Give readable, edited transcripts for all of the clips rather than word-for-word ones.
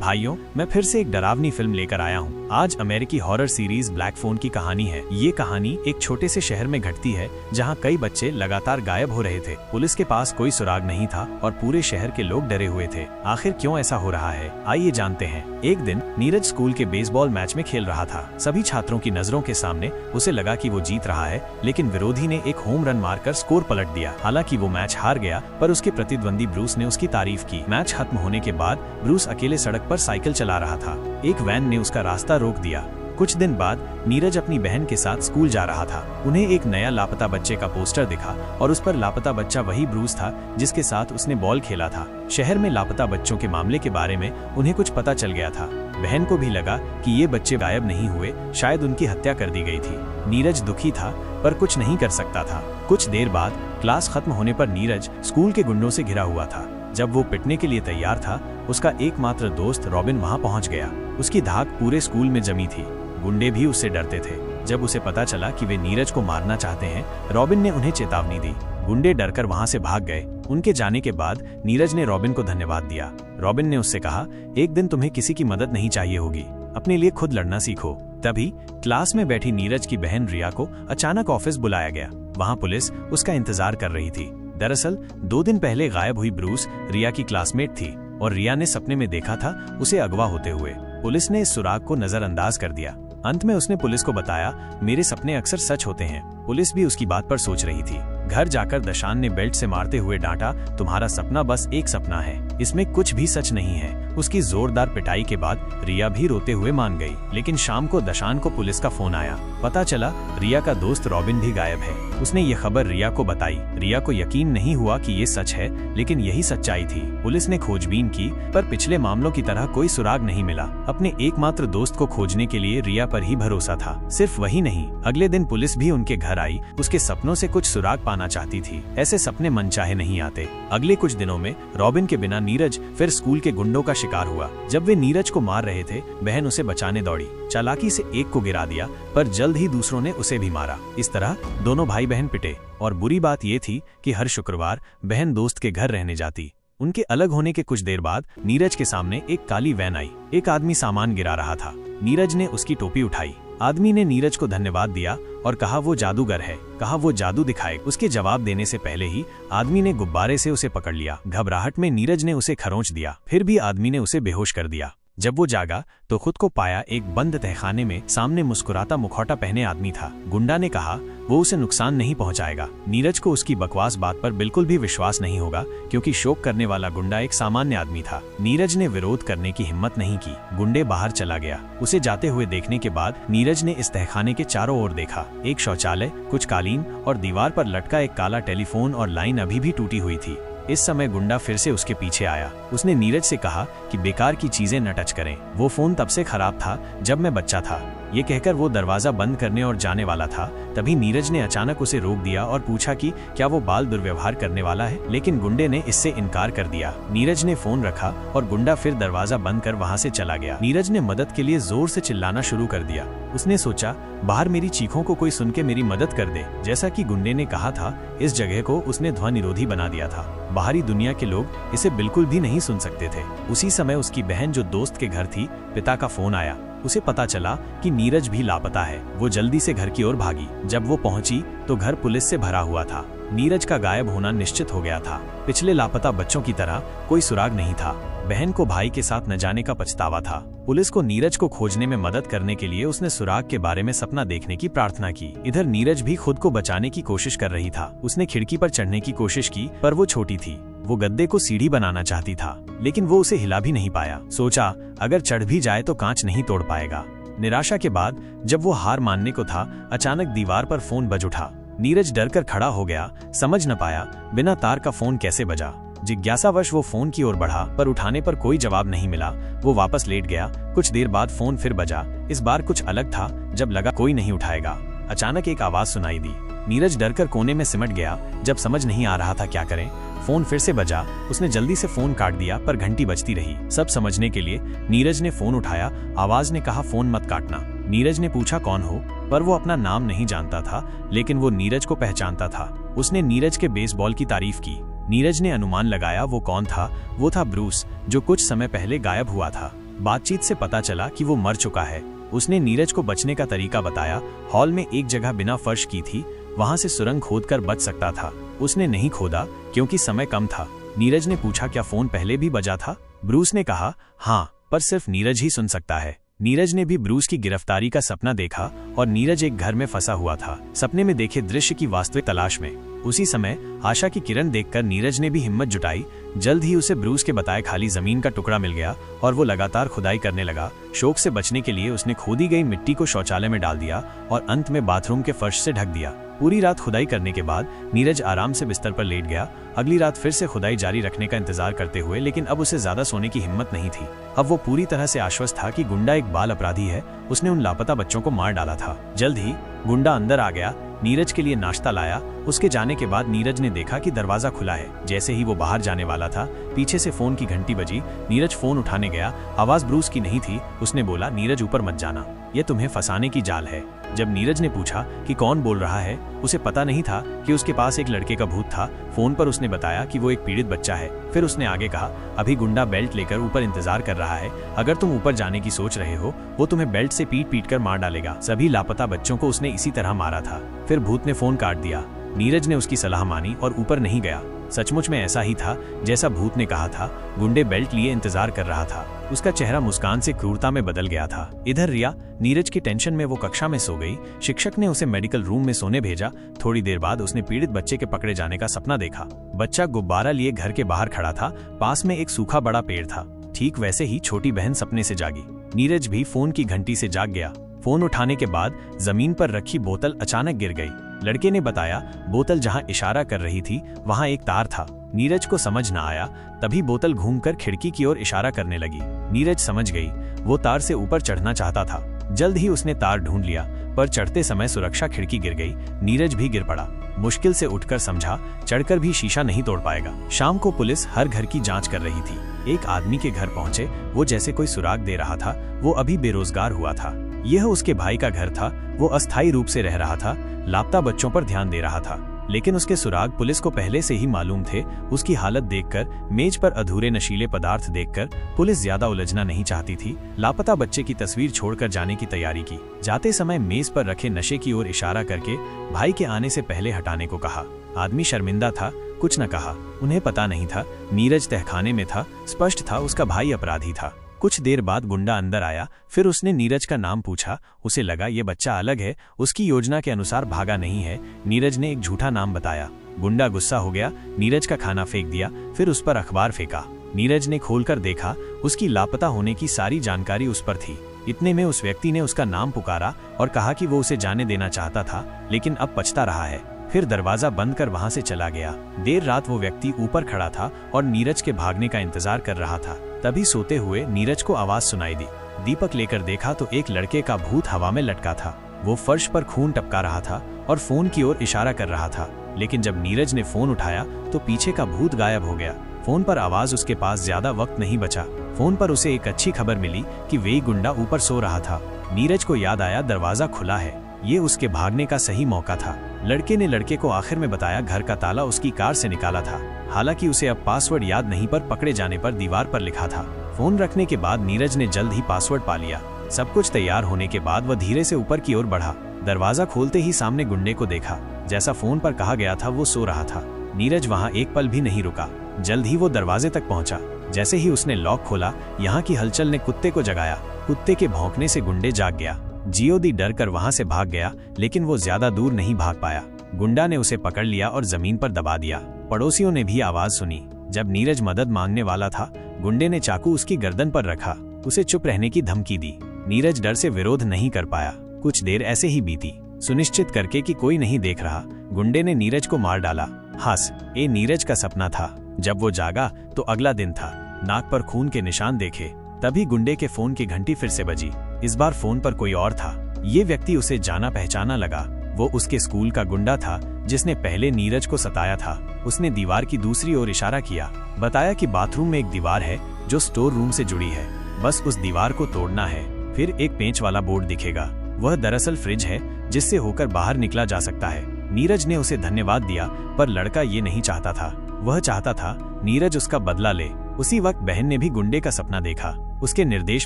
भाइयों, मैं फिर से एक डरावनी फिल्म लेकर आया हूँ। आज अमेरिकी हॉरर सीरीज ब्लैक फोन की कहानी है। ये कहानी एक छोटे से शहर में घटती है जहाँ कई बच्चे लगातार गायब हो रहे थे। पुलिस के पास कोई सुराग नहीं था और पूरे शहर के लोग डरे हुए थे। आखिर क्यों ऐसा हो रहा है, आइए जानते हैं। एक दिन नीरज स्कूल के बेसबॉल मैच में खेल रहा था। सभी छात्रों की नजरों के सामने उसे लगा कि वो जीत रहा है, लेकिन विरोधी ने एक होम रन मारकर स्कोर पलट दिया। हालांकि वो मैच हार गया, पर उसके प्रतिद्वंदी ब्रूस ने उसकी तारीफ की। मैच खत्म होने के बाद ब्रूस अकेले सड़क पर साइकिल चला रहा था। एक वैन ने उसका रास्ता रोक दिया। कुछ दिन बाद नीरज अपनी बहन के साथ स्कूल जा रहा था। उन्हें एक नया लापता बच्चे का पोस्टर दिखा और उस पर लापता बच्चा वही ब्रूस था जिसके साथ उसने बॉल खेला था। शहर में लापता बच्चों के मामले के बारे में उन्हें कुछ पता चल गया था। बहन को भी लगा कि ये बच्चे गायब नहीं हुए, शायद उनकी हत्या कर दी गई थी। नीरज दुखी था पर कुछ नहीं कर सकता था। कुछ देर बाद क्लास खत्म होने पर नीरज स्कूल के गुंडों से घिरा हुआ था। जब वो पिटने के लिए तैयार था, उसका एकमात्र दोस्त रॉबिन वहां पहुंच गया। उसकी धाक पूरे स्कूल में जमी थी। गुंडे भी उससे डरते थे। जब उसे पता चला कि वे नीरज को मारना चाहते हैं, रॉबिन ने उन्हें चेतावनी दी। गुंडे डरकर वहां से भाग गए। उनके जाने के बाद नीरज ने रॉबिन को धन्यवाद दिया। रॉबिन ने उससे कहा, एक दिन तुम्हें किसी की मदद नहीं चाहिए होगी, अपने लिए खुद लड़ना सीखो। तभी क्लास में बैठी नीरज की बहन रिया को अचानक ऑफिस बुलाया गया। वहां पुलिस उसका इंतजार कर रही थी। दरअसल 2 दिन पहले गायब हुई ब्रूस रिया की क्लासमेट थी और रिया ने सपने में देखा था उसे अगवा होते हुए। पुलिस ने इस सुराग को नजरअंदाज कर दिया। अंत में उसने पुलिस को बताया, मेरे सपने अक्सर सच होते हैं। पुलिस भी उसकी बात पर सोच रही थी। घर जाकर दशान ने बेल्ट से मारते हुए डांटा, तुम्हारा सपना बस एक सपना है, इसमें कुछ भी सच नहीं है। उसकी जोरदार पिटाई के बाद रिया भी रोते हुए मान गई। लेकिन शाम को दशान को पुलिस का फोन आया। पता चला रिया का दोस्त रॉबिन भी गायब है। उसने ये खबर रिया को बताई। रिया को यकीन नहीं हुआ कि ये सच है, लेकिन यही सच्चाई थी। पुलिस ने खोजबीन की, पर पिछले मामलों की तरह कोई सुराग नहीं मिला। अपने एकमात्र दोस्त को खोजने के लिए रिया पर ही भरोसा था। सिर्फ वही नहीं, अगले दिन पुलिस भी उनके घर आई। उसके सपनों से कुछ सुराग पाना चाहती थी। ऐसे सपने मनचाहे नहीं आते। अगले कुछ दिनों में रॉबिन के बिना नीरज फिर स्कूल के गुंडों का शिकार हुआ। जब वे नीरज को मार रहे थे, बहन उसे बचाने दौड़ी। चालाकी से एक को गिरा दिया, पर जल्द ही दूसरों ने उसे भी मारा। इस तरह दोनों भाई बहन पिटे। और बुरी बात ये थी कि हर शुक्रवार बहन दोस्त के घर रहने जाती। उनके अलग होने के कुछ देर बाद नीरज के सामने एक काली वैन आई। एक आदमी सामान गिरा रहा था। नीरज ने उसकी टोपी उठाई। आदमी ने नीरज को धन्यवाद दिया और कहा वो जादूगर है, कहा वो जादू दिखाए। उसके जवाब देने से पहले ही आदमी ने गुब्बारे से उसे पकड़ लिया। घबराहट में नीरज ने उसे खरोंच दिया, फिर भी आदमी ने उसे बेहोश कर दिया। जब वो जागा तो खुद को पाया एक बंद तहखाने में। सामने मुस्कुराता मुखौटा पहने आदमी था। गुंडा ने कहा वो उसे नुकसान नहीं पहुंचाएगा। नीरज को उसकी बकवास बात पर बिल्कुल भी विश्वास नहीं होगा, क्योंकि शोक करने वाला गुंडा एक सामान्य आदमी था। नीरज ने विरोध करने की हिम्मत नहीं की। गुंडे बाहर चला गया। उसे जाते हुए देखने के बाद नीरज ने इस तहखाने के चारों ओर देखा। एक शौचालय, कुछ कालीन और दीवार पर लटका एक काला टेलीफोन और लाइन अभी भी टूटी हुई थी। इस समय गुंडा फिर से उसके पीछे आया। उसने नीरज से कहा कि बेकार की चीजें न टच करें, वो फोन तब से खराब था जब मैं बच्चा था। ये कहकर वो दरवाजा बंद करने और जाने वाला था। तभी नीरज ने अचानक उसे रोक दिया और पूछा कि क्या वो बाल दुर्व्यवहार करने वाला है, लेकिन गुंडे ने इससे इनकार कर दिया। नीरज ने फोन रखा और गुंडा फिर दरवाजा बंद कर वहाँ से चला गया। नीरज ने मदद के लिए जोर से चिल्लाना शुरू कर दिया। उसने सोचा बाहर मेरी चीखों को कोई सुन के मेरी मदद कर दे। जैसा कि गुंडे ने कहा था, इस जगह को उसने ध्वनि निरोधी बना दिया था। बाहरी दुनिया के लोग इसे बिल्कुल भी नहीं सुन सकते थे। उसी समय उसकी बहन जो दोस्त के घर थी, पिता का फोन आया। उसे पता चला कि नीरज भी लापता है। वो जल्दी से घर की ओर भागी। जब वो पहुंची तो घर पुलिस से भरा हुआ था। नीरज का गायब होना निश्चित हो गया था। पिछले लापता बच्चों की तरह कोई सुराग नहीं था। बहन को भाई के साथ न जाने का पछतावा था। पुलिस को नीरज को खोजने में मदद करने के लिए उसने सुराग के बारे में सपना देखने की प्रार्थना की। इधर नीरज भी खुद को बचाने की कोशिश कर रही था। उसने खिड़की पर चढ़ने की कोशिश की, पर वो छोटी थी। वो गद्दे को सीढ़ी बनाना चाहती था, लेकिन वो उसे हिला भी नहीं पाया। सोचा अगर चढ़ भी जाए तो कांच नहीं तोड़ पाएगा। निराशा के बाद जब वो हार मानने को था, अचानक दीवार पर फोन बज उठा। नीरज डर कर खड़ा हो गया। समझ न पाया बिना तार का फोन कैसे बजा। जिज्ञासावश वो फोन की ओर बढ़ा, पर उठाने पर कोई जवाब नहीं मिला। वो वापस लेट गया। कुछ देर बाद फोन फिर बजा। इस बार कुछ अलग था। जब लगा कोई नहीं उठाएगा, अचानक एक आवाज सुनाई दी। नीरज डरकर कोने में सिमट गया। जब समझ नहीं आ रहा था क्या करें, फोन फिर से बजा। उसने जल्दी से फोन काट दिया, पर घंटी बजती रही। सब समझने के लिए नीरज ने फोन उठाया। आवाज ने कहा फोन मत काटना। नीरज ने पूछा कौन हो, पर वो अपना नाम नहीं जानता था, लेकिन वो नीरज को पहचानता था। उसने नीरज के बेसबॉल की तारीफ की। नीरज ने अनुमान लगाया वो कौन था। वो था ब्रूस, जो कुछ समय पहले गायब हुआ था। बातचीत से पता चला कि वो मर चुका है। उसने नीरज को बचने का तरीका बताया। हॉल में एक जगह बिना फर्श की थी, वहां से सुरंग खोदकर बच सकता था। उसने नहीं खोदा क्योंकि समय कम था। नीरज ने पूछा, क्या फोन पहले भी बजा था? ब्रूस ने कहा, हाँ, पर सिर्फ नीरज ही सुन सकता है। नीरज ने भी ब्रूस की गिरफ्तारी का सपना देखा और नीरज एक घर में फंसा हुआ था, सपने में देखे दृश्य की वास्तविक तलाश में। उसी समय आशा की किरण देखकर नीरज ने भी हिम्मत जुटाई। जल्द ही उसे ब्रूस के बताए खाली जमीन का टुकड़ा मिल गया और वो लगातार खुदाई करने लगा। शोक से बचने के लिए उसने खोदी गई मिट्टी को शौचालय में डाल दिया और अंत में बाथरूम के फर्श से ढक दिया। पूरी रात खुदाई करने के बाद नीरज आराम से बिस्तर पर लेट गया। अगली रात फिर से खुदाई जारी रखने का इंतजार करते हुए, लेकिन अब उसे ज्यादा सोने की हिम्मत नहीं थी। अब वो पूरी तरह से आश्वस्त था कि गुंडा एक बाल अपराधी है, उसने उन लापता बच्चों को मार डाला था। जल्द ही गुंडा अंदर आ गया, नीरज के लिए नाश्ता लाया। उसके जाने के बाद नीरज ने देखा कि दरवाजा खुला है। जैसे ही वो बाहर जाने वाला था, पीछे से फोन की घंटी बजी। नीरज फोन उठाने गया। आवाज ब्रूस की नहीं थी। उसने बोला, नीरज ऊपर मत जाना, ये तुम्हें फंसाने की जाल है। जब नीरज ने पूछा कि कौन बोल रहा है, उसे पता नहीं था कि उसके पास एक लड़के का भूत था। फोन पर उसने बताया कि वो एक पीड़ित बच्चा है। फिर उसने आगे कहा, अभी गुंडा बेल्ट लेकर ऊपर इंतजार कर रहा है। अगर तुम ऊपर जाने की सोच रहे हो, वो तुम्हें बेल्ट से पीट कर मार डालेगा। सभी लापता बच्चों को उसने इसी तरह मारा था। फिर भूत ने फोन काट दिया। नीरज ने उसकी सलाह मानी और ऊपर नहीं गया। सचमुच में ऐसा ही था जैसा भूत ने कहा था। गुंडे बेल्ट लिए इंतजार कर रहा था। उसका चेहरा मुस्कान से क्रूरता में बदल गया था। इधर रिया नीरज की टेंशन में वो कक्षा में सो गई। शिक्षक ने उसे मेडिकल रूम में सोने भेजा। थोड़ी देर बाद उसने पीड़ित बच्चे के पकड़े जाने का सपना देखा। बच्चा गुब्बारा लिए घर के बाहर खड़ा था। पास में एक सूखा बड़ा पेड़ था। ठीक वैसे ही छोटी बहन सपने से जागी। नीरज भी फोन की घंटी से जाग गया। फोन उठाने के बाद जमीन पर रखी बोतल अचानक गिर गई। लड़के ने बताया, बोतल जहां इशारा कर रही थी वहां एक तार था। नीरज को समझ न आया, तभी बोतल घूमकर खिड़की की ओर इशारा करने लगी। नीरज समझ गई, वो तार से ऊपर चढ़ना चाहता था। जल्द ही उसने तार ढूंढ लिया, पर चढ़ते समय सुरक्षा खिड़की गिर गई। नीरज भी गिर पड़ा। मुश्किल से उठकर समझा, चढ़कर भी शीशा नहीं तोड़ पाएगा। शाम को पुलिस हर घर की जांच कर रही थी। एक आदमी के घर पहुंचे। वो जैसे कोई सुराग दे रहा था। वो अभी बेरोजगार हुआ था। यह उसके भाई का घर था। वो अस्थायी रूप से रह रहा था, लापता बच्चों पर ध्यान दे रहा था। लेकिन उसके सुराग पुलिस को पहले से ही मालूम थे। उसकी हालत देखकर, मेज पर अधूरे नशीले पदार्थ देखकर पुलिस ज्यादा उलझना नहीं चाहती थी। लापता बच्चे की तस्वीर छोड़कर जाने की तैयारी की। जाते समय मेज पर रखे नशे की ओर इशारा करके भाई के आने से पहले हटाने को कहा। आदमी शर्मिंदा था, कुछ न कहा। उन्हें पता नहीं था नीरज तहखाने में था। स्पष्ट था उसका भाई अपराधी था। कुछ देर बाद गुंडा अंदर आया। फिर उसने नीरज का नाम पूछा। उसे लगा ये बच्चा अलग है, उसकी योजना के अनुसार भागा नहीं है। नीरज ने एक झूठा नाम बताया। गुंडा गुस्सा हो गया, नीरज का खाना फेंक दिया। फिर उस पर अखबार फेंका। नीरज ने खोलकर देखा, उसकी लापता होने की सारी जानकारी उस पर थी। इतने में उस व्यक्ति ने उसका नाम पुकारा और कहा कि वो उसे जाने देना चाहता था, लेकिन अब पछता रहा है। फिर दरवाजा बंद कर वहां से चला गया। देर रात वो व्यक्ति ऊपर खड़ा था और नीरज के भागने का इंतजार कर रहा था। तभी सोते हुए नीरज को आवाज सुनाई दी। दीपक लेकर देखा तो एक लड़के का भूत हवा में लटका था। वो फर्श पर खून टपका रहा था और फोन की ओर इशारा कर रहा था। लेकिन जब नीरज ने फोन उठाया तो पीछे का भूत गायब हो गया। फोन पर आवाज उसके पास ज्यादा वक्त नहीं बचा। फोन पर उसे एक अच्छी खबर मिली कि वही गुंडा ऊपर सो रहा था। नीरज को याद आया, दरवाजा खुला है। ये उसके भागने का सही मौका था। लड़के ने लड़के को आखिर में बताया, घर का ताला उसकी कार से निकाला था। हालांकि उसे अब पासवर्ड याद नहीं, पर पकड़े जाने पर दीवार पर लिखा था। फोन रखने के बाद नीरज ने जल्द ही पासवर्ड पा लिया। सब कुछ तैयार होने के बाद वह धीरे से ऊपर की ओर बढ़ा। दरवाजा खोलते ही सामने गुंडे को देखा। जैसा फोन पर कहा गया था वो सो रहा था। नीरज वहाँ एक पल भी नहीं रुका। जल्द ही वो दरवाजे तक पहुंचा। जैसे ही उसने लॉक खोला, यहाँ की हलचल ने कुत्ते को जगाया। कुत्ते के भौंकने से गुंडे जाग गया। जियोदी डर कर वहां से भाग गया, लेकिन वो ज्यादा दूर नहीं भाग पाया। गुंडा ने उसे पकड़ लिया और जमीन पर दबा दिया। पड़ोसियों ने भी आवाज सुनी। जब नीरज मदद मांगने वाला था, गुंडे ने चाकू उसकी गर्दन पर रखा। उसे चुप रहने की धमकी दी। नीरज डर से विरोध नहीं कर पाया। कुछ देर ऐसे ही बीती। सुनिश्चित करके कि कोई नहीं देख रहा, गुंडे ने नीरज को मार डाला। हंस, ये नीरज का सपना था। जब वो जागा तो अगला दिन था। नाक पर खून के निशान देखे। तभी गुंडे के फोन की घंटी फिर से बजी। इस बार फोन पर कोई और था। ये व्यक्ति उसे जाना पहचाना लगा। वो उसके स्कूल का गुंडा था जिसने पहले नीरज को सताया था। उसने दीवार की दूसरी ओर इशारा किया। बताया कि बाथरूम में एक दीवार है जो स्टोर रूम से जुड़ी है, बस उस दीवार को तोड़ना है। फिर एक पेंच वाला बोर्ड दिखेगा। वह दरअसल फ्रिज है जिससे होकर बाहर निकला जा सकता है। नीरज ने उसे धन्यवाद दिया, पर लड़का ये नहीं चाहता था। वह चाहता था नीरज उसका बदला ले। उसी वक्त बहन ने भी गुंडे का सपना देखा। उसके निर्देश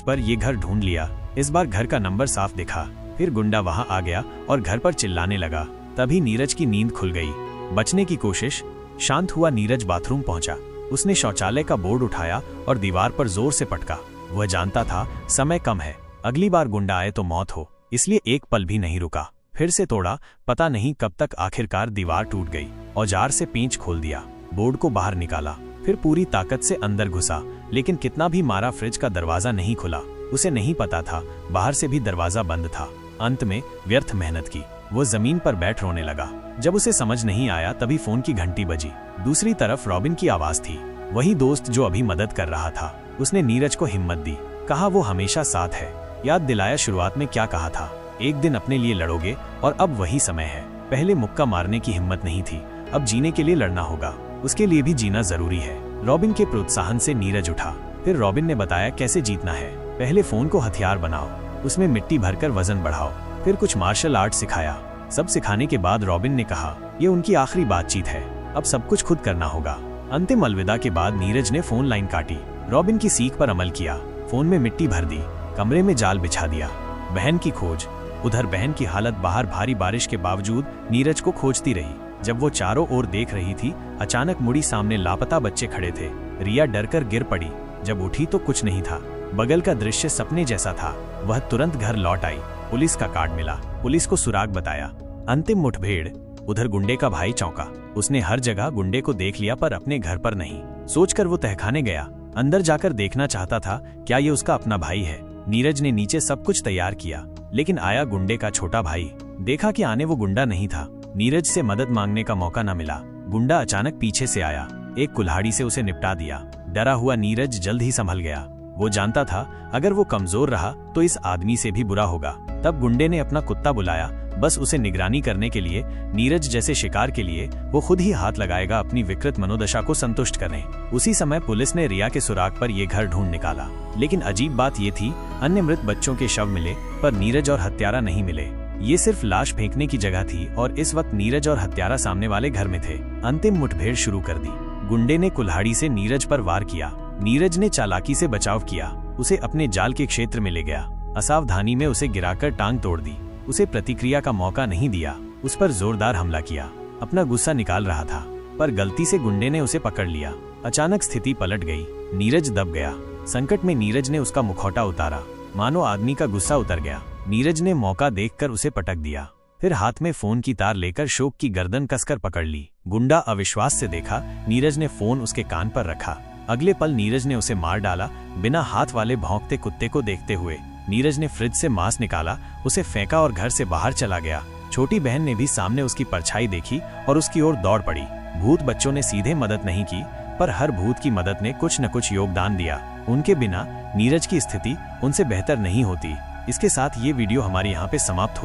पर ये घर ढूंढ लिया। इस बार घर का नंबर साफ दिखा। फिर गुंडा वहां आ गया और घर पर चिल्लाने लगा। तभी नीरज की नींद खुल गई। बचने की कोशिश शांत हुआ। नीरज बाथरूम पहुंचा। उसने शौचालय का बोर्ड उठाया और दीवार पर जोर से पटका। वह जानता था समय कम है, अगली बार गुंडा आए तो मौत हो, इसलिए एक पल भी नहीं रुका। फिर से तोड़ा। पता नहीं कब तक आखिरकार दीवार टूट गई। औजार से पेंच खोल दिया, बोर्ड को बाहर निकाला, फिर पूरी ताकत से अंदर घुसा। लेकिन कितना भी मारा, फ्रिज का दरवाजा नहीं खुला। उसे नहीं पता था बाहर से भी दरवाजा बंद था। अंत में व्यर्थ मेहनत की। वो जमीन पर बैठ रोने लगा। जब उसे समझ नहीं आया तभी फोन की घंटी बजी। दूसरी तरफ रॉबिन की आवाज थी, वही दोस्त जो अभी मदद कर रहा था। उसने नीरज को हिम्मत दी, कहा वो हमेशा साथ है। याद दिलाया शुरुआत में क्या कहा था, एक दिन अपने लिए लड़ोगे और अब वही समय है। पहले मुक्का मारने की हिम्मत नहीं थी, अब जीने के लिए लड़ना होगा। उसके लिए भी जीना जरूरी है। रॉबिन के प्रोत्साहन से नीरज उठा। फिर रॉबिन ने बताया कैसे जीतना है। पहले फोन को हथियार बनाओ, उसमें मिट्टी भरकर वजन बढ़ाओ, फिर कुछ मार्शल आर्ट सिखाया। सब सिखाने के बाद रॉबिन ने कहा ये उनकी आखिरी बातचीत है, अब सब कुछ खुद करना होगा। अंतिम अलविदा के बाद नीरज ने फोन लाइन काटी। रॉबिन की सीख पर अमल किया। फोन में मिट्टी भर दी, कमरे में जाल बिछा दिया। बहन की खोज। उधर बहन की हालत बाहर भारी बारिश के बावजूद नीरज को खोजती रही। जब वो चारों ओर देख रही थी, अचानक मुड़ी सामने लापता बच्चे खड़े थे। रिया डरकर गिर पड़ी। जब उठी तो कुछ नहीं था। बगल का दृश्य सपने जैसा था। वह तुरंत घर लौट आई। पुलिस का कार्ड मिला, पुलिस को सुराग बताया। अंतिम मुठभेड़। उधर गुंडे का भाई चौंका। उसने हर जगह गुंडे को देख लिया पर अपने घर पर नहीं। सोचकर वो तहखाने गया। अंदर जाकर देखना चाहता था क्या ये उसका अपना भाई है। नीरज ने नीचे सब कुछ तैयार किया, लेकिन आया गुंडे का छोटा भाई। देखा कि आने वो गुंडा नहीं था। नीरज से मदद मांगने का मौका न मिला। गुंडा अचानक पीछे से आया, एक कुल्हाड़ी से उसे निपटा दिया। डरा हुआ नीरज जल्द ही संभल गया। वो जानता था अगर वो कमजोर रहा तो इस आदमी से भी बुरा होगा। तब गुंडे ने अपना कुत्ता बुलाया, बस उसे निगरानी करने के लिए। नीरज जैसे शिकार के लिए वो खुद ही हाथ लगाएगा अपनी विकृत मनोदशा को संतुष्ट करने। उसी समय पुलिस ने रिया के सुराग पर ये घर ढूंढ निकाला। लेकिन अजीब बात ये थी, अन्य मृत बच्चों के शव मिले पर नीरज और हत्यारा नहीं मिले। ये सिर्फ लाश फेंकने की जगह थी और इस वक्त नीरज और हत्यारा सामने वाले घर में थे। अंतिम मुठभेड़ शुरू कर दी। गुंडे ने कुल्हाड़ी से नीरज पर वार किया। नीरज ने चालाकी से बचाव किया, उसे अपने जाल के क्षेत्र में ले गया। असावधानी में उसे गिराकर टांग तोड़ दी। उसे प्रतिक्रिया का मौका नहीं दिया, उस पर जोरदार हमला किया। अपना गुस्सा निकाल रहा था पर गलती से गुंडे ने उसे पकड़ लिया। अचानक स्थिति पलट गई। नीरज दब गया। संकट में नीरज ने उसका मुखौटा उतारा, मानो आदमी का गुस्सा उतर गया। नीरज ने मौका देखकर उसे पटक दिया, फिर हाथ में फोन की तार लेकर शोक की गर्दन कसकर पकड़ ली। गुंडा अविश्वास से देखा। नीरज ने फोन उसके कान पर रखा। अगले पल नीरज ने उसे मार डाला, बिना हाथ वाले भौंकते कुत्ते को देखते हुए। नीरज ने फ्रिज से मांस निकाला, उसे फेंका और घर से बाहर चला गया। छोटी बहन ने भी सामने उसकी परछाई देखी और उसकी ओर दौड़ पड़ी। भूत बच्चों ने सीधे मदद नहीं की, पर हर भूत की मदद ने कुछ न कुछ योगदान दिया। उनके बिना नीरज की स्थिति उनसे बेहतर नहीं होती। इसके साथ ये वीडियो हमारे यहाँ पे समाप्त होती है।